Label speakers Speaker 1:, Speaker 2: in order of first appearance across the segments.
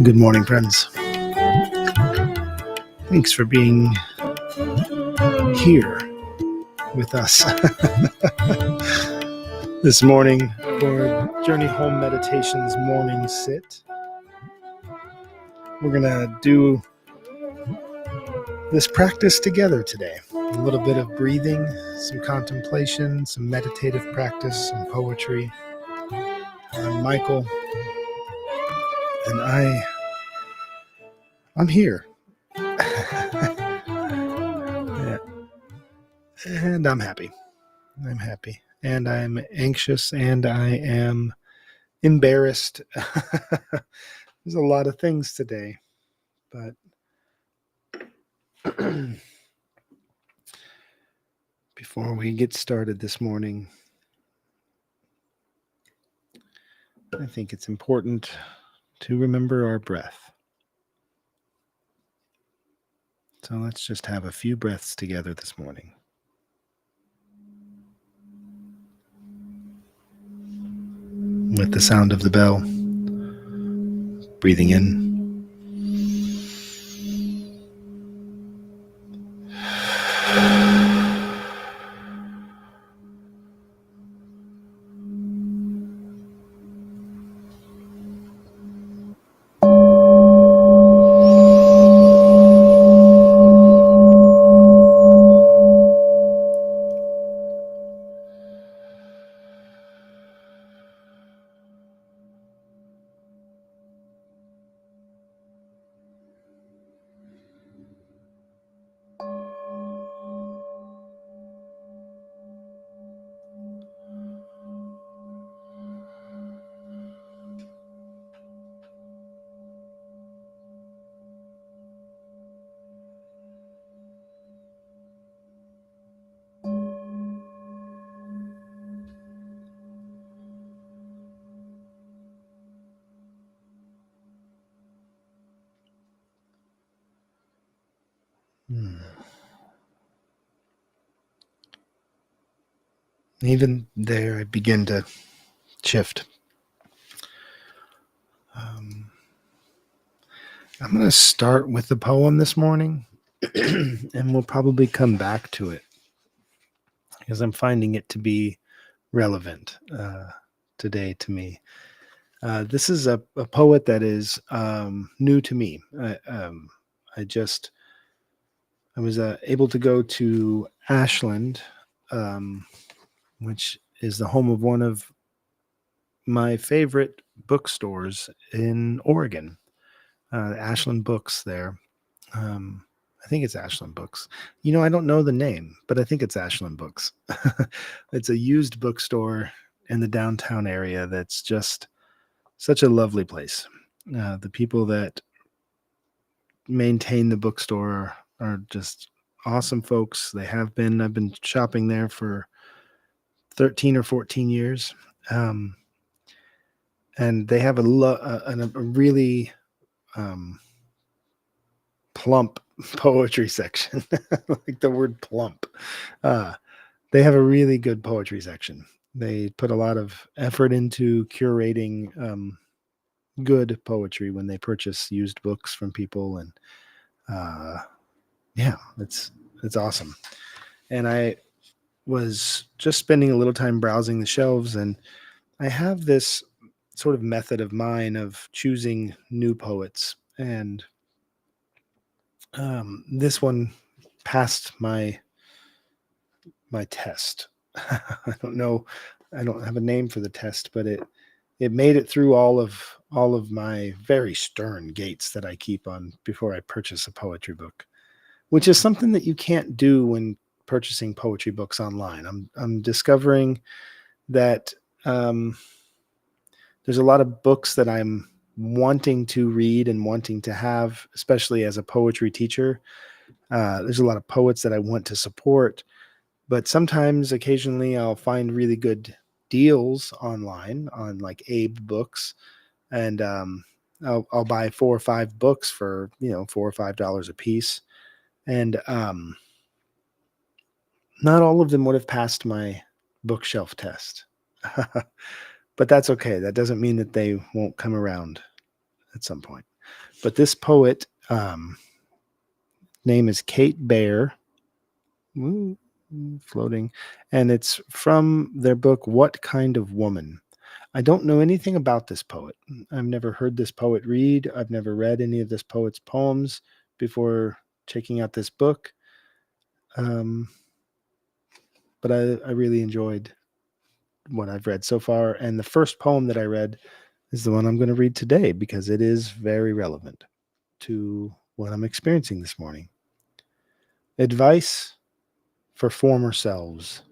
Speaker 1: Good morning, friends. Thanks for being here with us this morning for Journey Home Meditation's morning sit. We're going to do this practice together today. A little bit of breathing, some contemplation, some meditative practice, some poetry. I'm Michael, and I'm here. Yeah. And I'm happy. I'm happy. And I'm anxious, and I am embarrassed. There's a lot of things today, but before we get started this morning, I think it's important to remember our breath. So let's just have a few breaths together this morning. With the sound of the bell, breathing in. Even there, I begin to shift. I'm going to start with the poem this morning, and we'll probably come back to it because I'm finding it to be relevant today to me. This is a poet that is new to me. I was able to go to Ashland, which is the home of one of my favorite bookstores in Oregon. Ashland Books there. I think it's Ashland Books. I don't know the name, but I think it's Ashland Books. It's a used bookstore in the downtown area that's just such a lovely place. The people that maintain the bookstore are just awesome folks. I've been shopping there for 13 or 14 years. And they have a really plump poetry section. Like the word plump. They have a really good poetry section. They put a lot of effort into curating good poetry when they purchase used books from people, and it's awesome. And I was just spending a little time browsing the shelves, and I have this sort of method of mine of choosing new poets, and this one passed my test. I don't know. I don't have a name for the test, but it made it through all of my very stern gates that I keep on before I purchase a poetry book, which is something that you can't do when purchasing poetry books online. I'm discovering that there's a lot of books that I'm wanting to read and wanting to have, especially as a poetry teacher. There's a lot of poets that I want to support, but occasionally I'll find really good deals online on like Abe Books, and I'll buy 4 or 5 books for $4 or $5 a piece, and not all of them would have passed my bookshelf test. But that's okay. That doesn't mean that they won't come around at some point. But this poet, name is Kate Bear, Ooh, floating, and it's from their book, What Kind of Woman? I don't know anything about this poet. I've never heard this poet read. I've never read any of this poet's poems before checking out this book. Um, but I really enjoyed what I've read so far. And the first poem that I read is the one I'm going to read today because it is very relevant to what I'm experiencing this morning. Advice for former selves.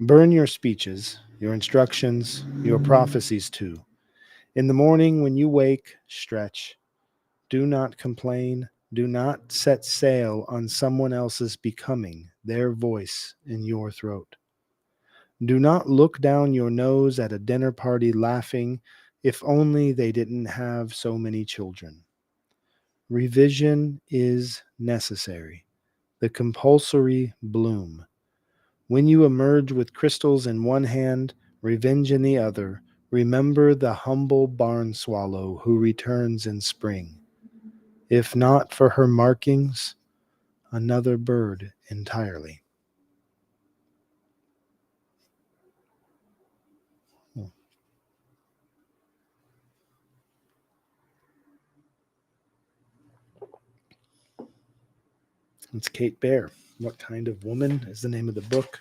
Speaker 1: Burn your speeches, your instructions, your prophecies too. In the morning when you wake, stretch. Do not complain. Do not set sail on someone else's becoming, their voice in your throat. Do not look down your nose at a dinner party laughing, if only they didn't have so many children. Revision is necessary. The compulsory bloom. When you emerge with crystals in one hand, revenge in the other, remember the humble barn swallow who returns in spring. If not for her markings, another bird entirely. It's Kate Bear. What Kind of Woman is the name of the book.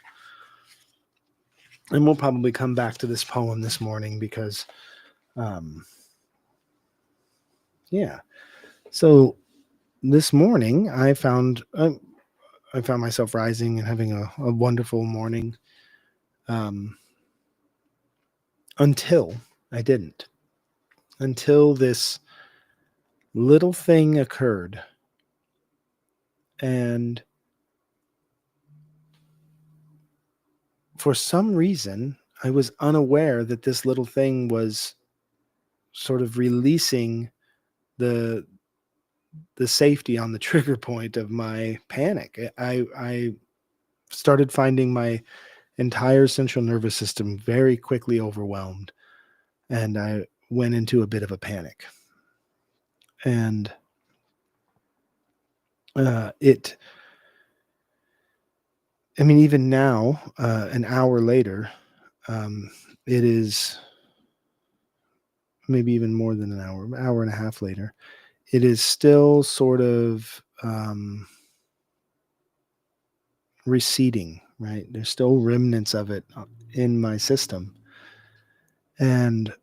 Speaker 1: And we'll probably come back to this poem this morning because, um, yeah. So this morning I found myself rising and having a wonderful morning, um, until I didn't. Until this little thing occurred, and for some reason, I was unaware that this little thing was sort of releasing the the safety on the trigger point of my panic. I started finding my entire central nervous system very quickly overwhelmed, and I went into a bit of a panic. And it, I mean, even now, an hour later, um, it is maybe even more than an hour and a half later. It is still sort of receding, right? There's still remnants of it in my system. And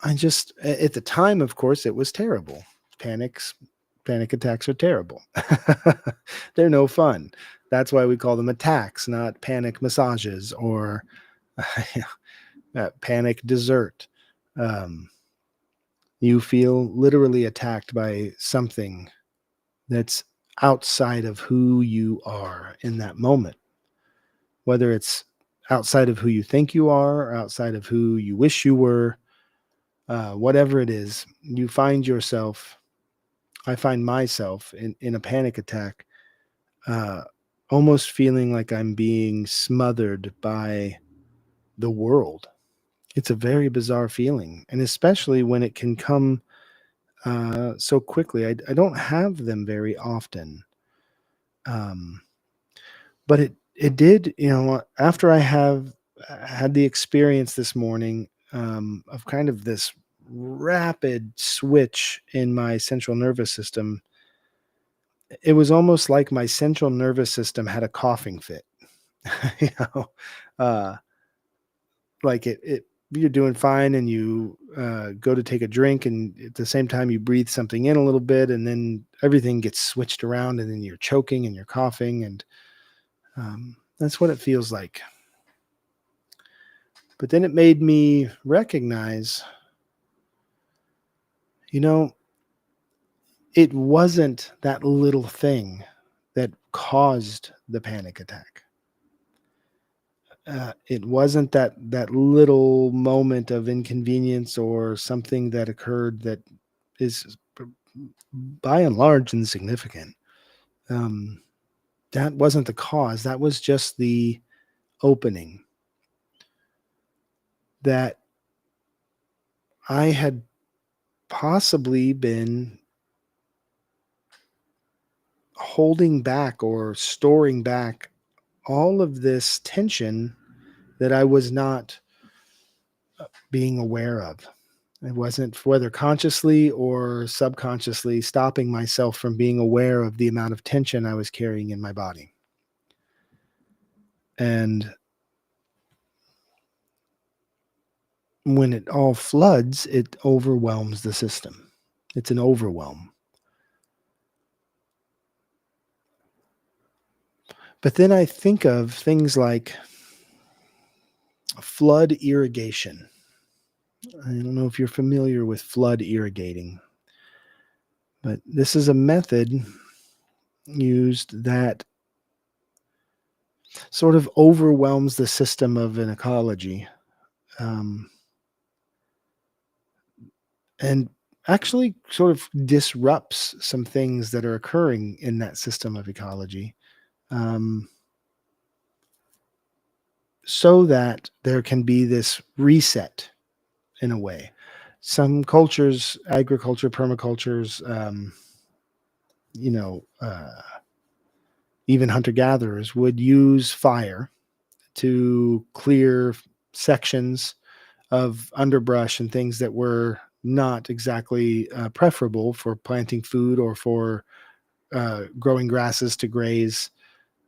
Speaker 1: I just, at the time, of course, it was terrible. Panic attacks are terrible. They're no fun. That's why we call them attacks, not panic massages or panic dessert. You feel literally attacked by something that's outside of who you are in that moment, whether it's outside of who you think you are or outside of who you wish you were, whatever it is, you find yourself, I find myself in a panic attack, uh, almost feeling like I'm being smothered by the world. It's a very bizarre feeling. And especially when it can come so quickly. I don't have them very often. Um, but it did, after I have had the experience this morning, of kind of this rapid switch in my central nervous system. It was almost like my central nervous system had a coughing fit. you know uh like it you're doing fine, and you go to take a drink, and at the same time you breathe something in a little bit, and then everything gets switched around, and then you're choking and you're coughing, and that's what it feels like. But then it made me recognize, you know, it wasn't that little thing that caused the panic attack. It wasn't that little moment of inconvenience or something that occurred that is by and large insignificant. Um, that wasn't the cause. That was just the opening that I had possibly been holding back or storing back all of this tension that I was not being aware of. It wasn't, whether consciously or subconsciously, stopping myself from being aware of the amount of tension I was carrying in my body. And when it all floods, it overwhelms the system. It's an overwhelm. But then I think of things like flood irrigation. I don't know if you're familiar with flood irrigating, but this is a method used that sort of overwhelms the system of an ecology, um, and actually sort of disrupts some things that are occurring in that system of ecology, um, so that there can be this reset in a way. Some cultures, agriculture, permacultures, you know, even hunter gatherers would use fire to clear sections of underbrush and things that were not exactly preferable for planting food or for growing grasses to graze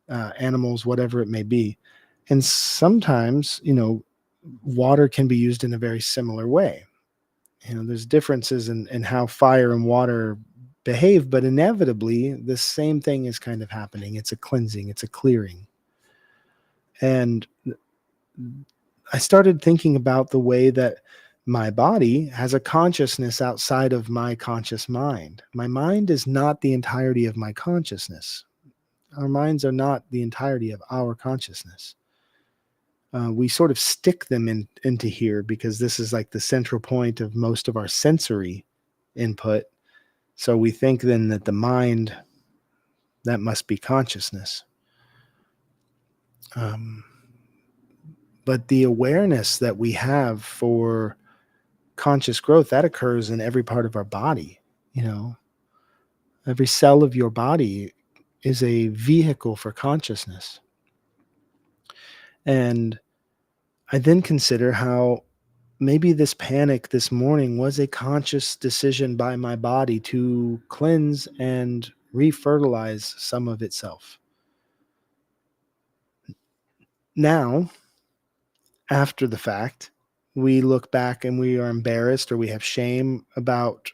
Speaker 1: animals, whatever it may be. And sometimes, water can be used in a very similar way. There's differences in how fire and water behave, but inevitably the same thing is kind of happening. It's a cleansing, it's a clearing. And I started thinking about the way that my body has a consciousness outside of my conscious mind. My mind is not the entirety of my consciousness. Our minds are not the entirety of our consciousness. We sort of stick them into here because this is like the central point of most of our sensory input. So we think then that the mind, that must be consciousness. Um, but the awareness that we have for conscious growth, that occurs in every part of our body. Every cell of your body is a vehicle for consciousness. And I then consider how maybe this panic this morning was a conscious decision by my body to cleanse and refertilize some of itself. Now, after the fact, we look back and we are embarrassed or we have shame about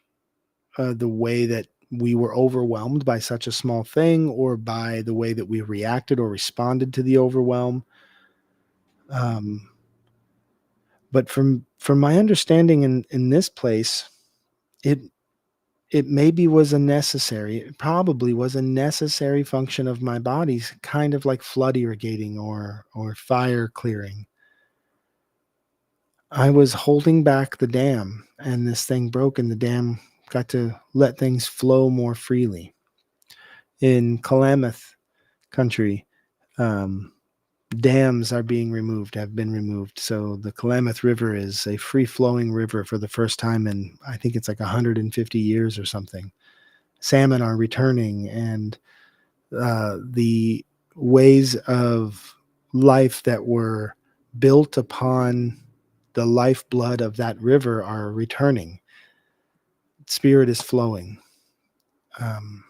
Speaker 1: the way that we were overwhelmed by such a small thing, or by the way that we reacted or responded to the overwhelm. Um, but from my understanding in this place, it it maybe was a necessary, it probably was a necessary function of my body, kind of like flood irrigating or fire clearing. I was holding back the dam, and this thing broke, and the dam got to let things flow more freely. In Klamath country, um, dams are being removed, have been removed. So the Klamath River is a free flowing river for the first time in, I think it's like 150 years or something. Salmon are returning, and the ways of life that were built upon the lifeblood of that river are returning. Spirit is flowing. Um,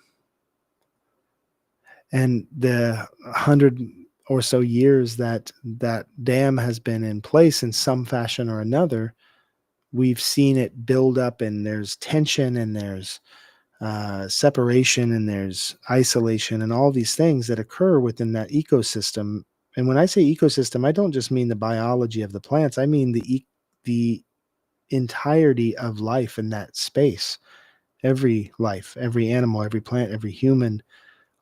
Speaker 1: and the 100 or so years that that dam has been in place in some fashion or another, we've seen it build up, and there's tension, and there's separation, and there's isolation, and all these things that occur within that ecosystem. And when I say ecosystem, I don't just mean the biology of the plants. I mean the entirety of life in that space. Every life, every animal, every plant, every human,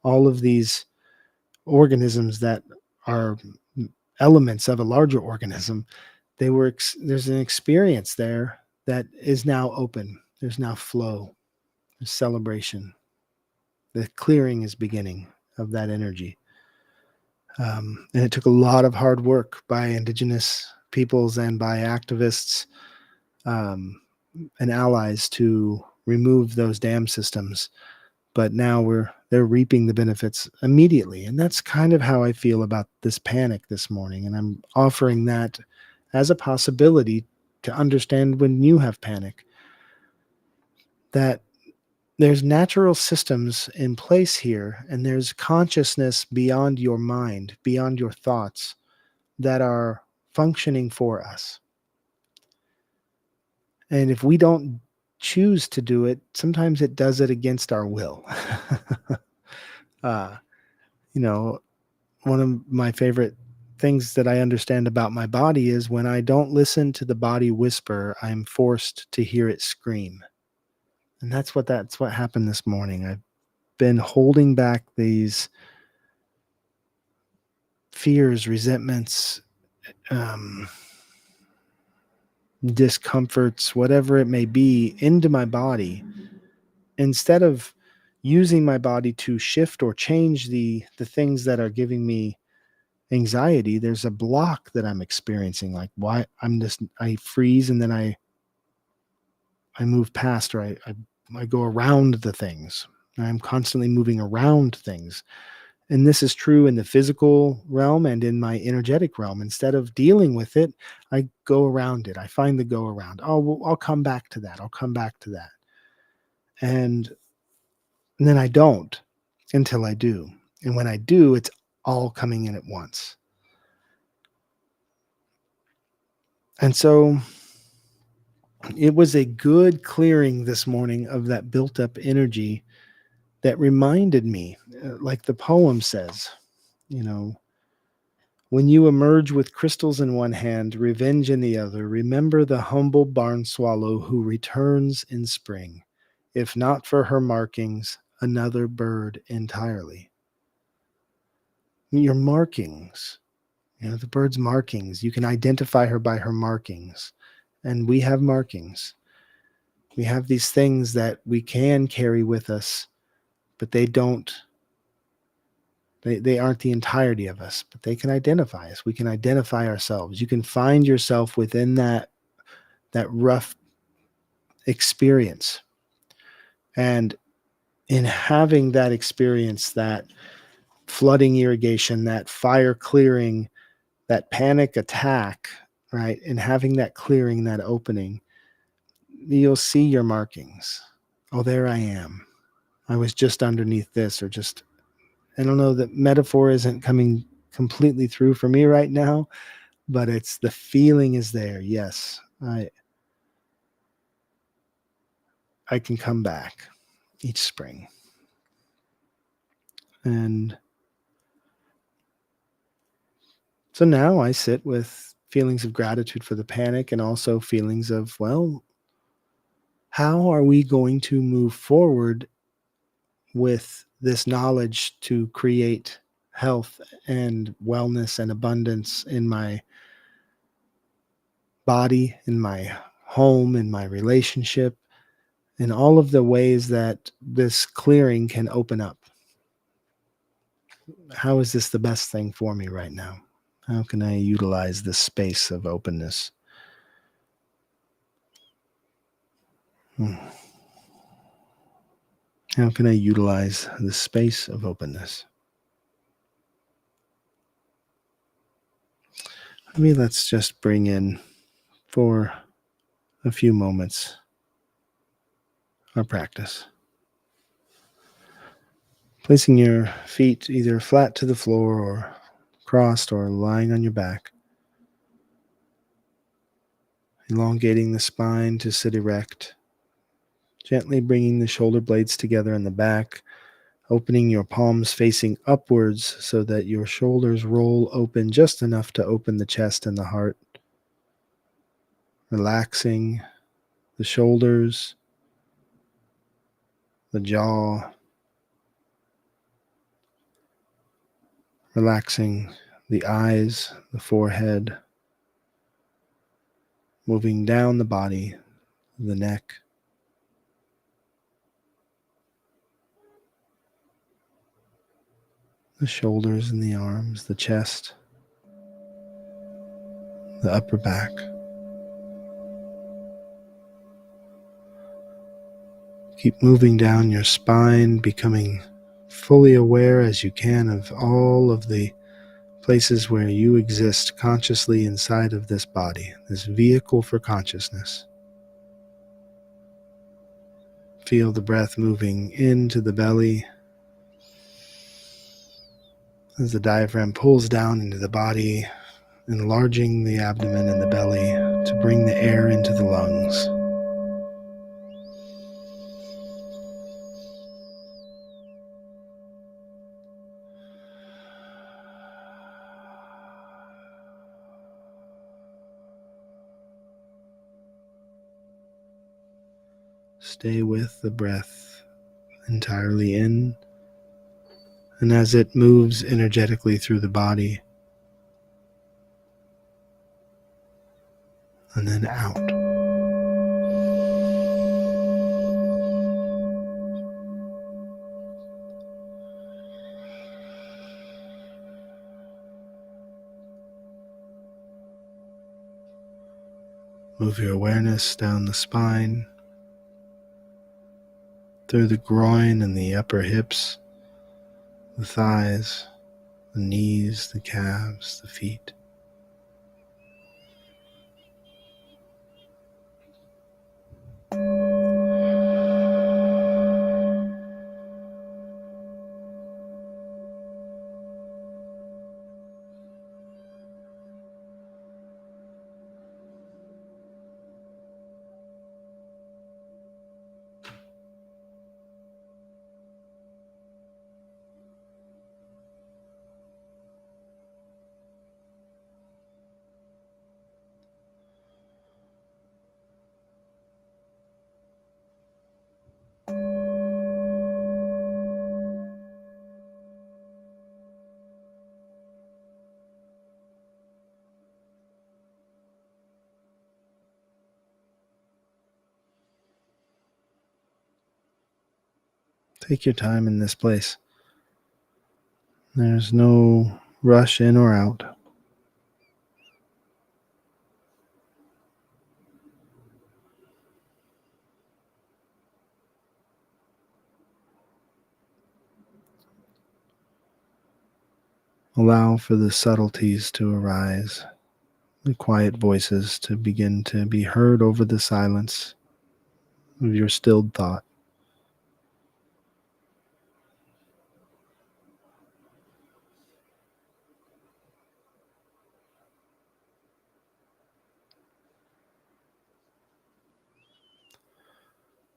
Speaker 1: all of these organisms that are elements of a larger organism, there's an experience there that is now open. There's now flow, there's celebration. The clearing is beginning of that energy. And it took a lot of hard work by indigenous peoples and by activists. Um, and allies to remove those dam systems. But now they're reaping the benefits immediately. And that's kind of how I feel about this panic this morning. And I'm offering that as a possibility to understand when you have panic, that there's natural systems in place here, and there's consciousness beyond your mind, beyond your thoughts, that are functioning for us. And if we don't choose to do it, sometimes it does it against our will. uh, you know, one of my favorite things that I understand about my body is when I don't listen to the body whisper, I'm forced to hear it scream. And that's what happened this morning. I've been holding back these fears, resentments, um, discomforts, whatever it may be, into my body instead of using my body to shift or change the things that are giving me anxiety. There's a block that I'm experiencing. Like, why I freeze, and then I move past, or I go around the things. I'm constantly moving around things. And this is true in the physical realm and in my energetic realm. Instead of dealing with it, I go around it. I find the go around. Oh, well, I'll come back to that. I'll come back to that. And then I don't until I do. And when I do, it's all coming in at once. And so it was a good clearing this morning of that built up energy that reminded me, like the poem says, you know, when you emerge with crystals in one hand, revenge in the other, remember the humble barn swallow who returns in spring, if not for her markings, another bird entirely. Your markings, the bird's markings, you can identify her by her markings. And we have markings. We have these things that we can carry with us, but they aren't the entirety of us, but they can identify us. We can identify ourselves. You can find yourself within that rough experience. And in having that experience, that flooding irrigation, that fire clearing, that panic attack, right? And having that clearing, that opening, you'll see your markings. Oh, there I am. I was just underneath this, or just, I don't know, that metaphor isn't coming completely through for me right now, but it's the feeling is there. Yes, I can come back each spring. And so now I sit with feelings of gratitude for the panic, and also feelings of, well, how are we going to move forward with this knowledge to create health and wellness and abundance in my body, in my home, in my relationship, in all of the ways that this clearing can open up? How is this the best thing for me right now? How can I utilize this space of openness? How can I utilize the space of openness? Maybe let's just bring in, for a few moments, our practice. Placing your feet either flat to the floor or crossed or lying on your back. Elongating the spine to sit erect. Gently bringing the shoulder blades together in the back. Opening your palms facing upwards so that your shoulders roll open just enough to open the chest and the heart. Relaxing the shoulders, the jaw. Relaxing the eyes, the forehead. Moving down the body, the neck. The shoulders and the arms, the chest, the upper back. Keep moving down your spine, becoming fully aware as you can of all of the places where you exist consciously inside of this body, this vehicle for consciousness. Feel the breath moving into the belly as the diaphragm pulls down into the body, enlarging the abdomen and the belly to bring the air into the lungs. Stay with the breath entirely in, and as it moves energetically through the body, and then out. Move your awareness down the spine, through the groin and the upper hips, the thighs, the knees, the calves, the feet. Take your time in this place. There's no rush in or out. Allow for the subtleties to arise, the quiet voices to begin to be heard over the silence of your stilled thought.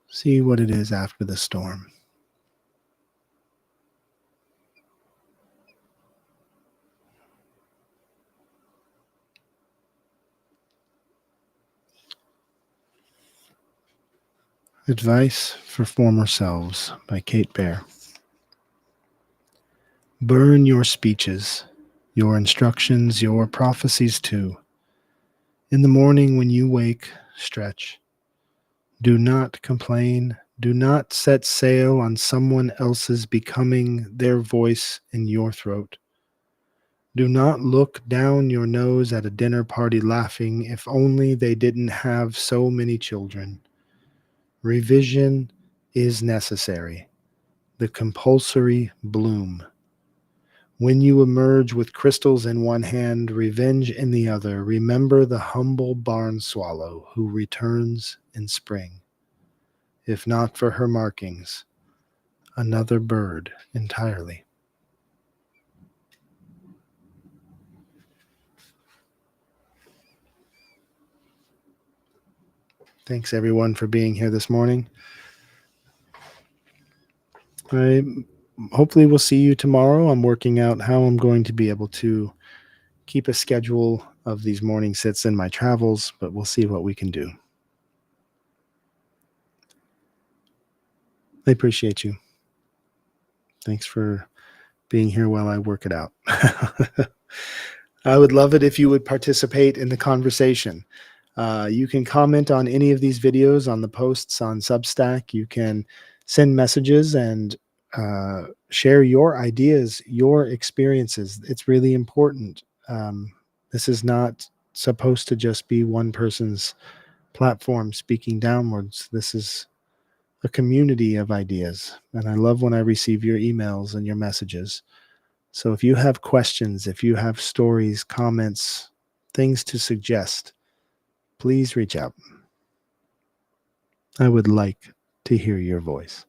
Speaker 1: See what it is after the storm. Advice for Former Selves by Kate Baer. Burn your speeches, your instructions, your prophecies too. In the morning when you wake, stretch. Do not complain. Do not set sail on someone else's becoming their voice in your throat. Do not look down your nose at a dinner party laughing if only they didn't have so many children. Revision is necessary. The compulsory bloom. When you emerge with crystals in one hand, revenge in the other, remember the humble barn swallow who returns in spring. If not for her markings, another bird entirely. Thanks everyone for being here this morning. I hopefully will see you tomorrow. I'm working out how I'm going to be able to keep a schedule of these morning sits in my travels, but we'll see what we can do. I appreciate you. Thanks for being here while I work it out. I would love it if you would participate in the conversation. You can comment on any of these videos on the posts on Substack. You can send messages and share your ideas, your experiences. It's really important. This is not supposed to just be one person's platform speaking downwards. This is a community of ideas. And I love when I receive your emails and your messages. So if you have questions, if you have stories, comments, things to suggest, please reach out. I would like to hear your voice.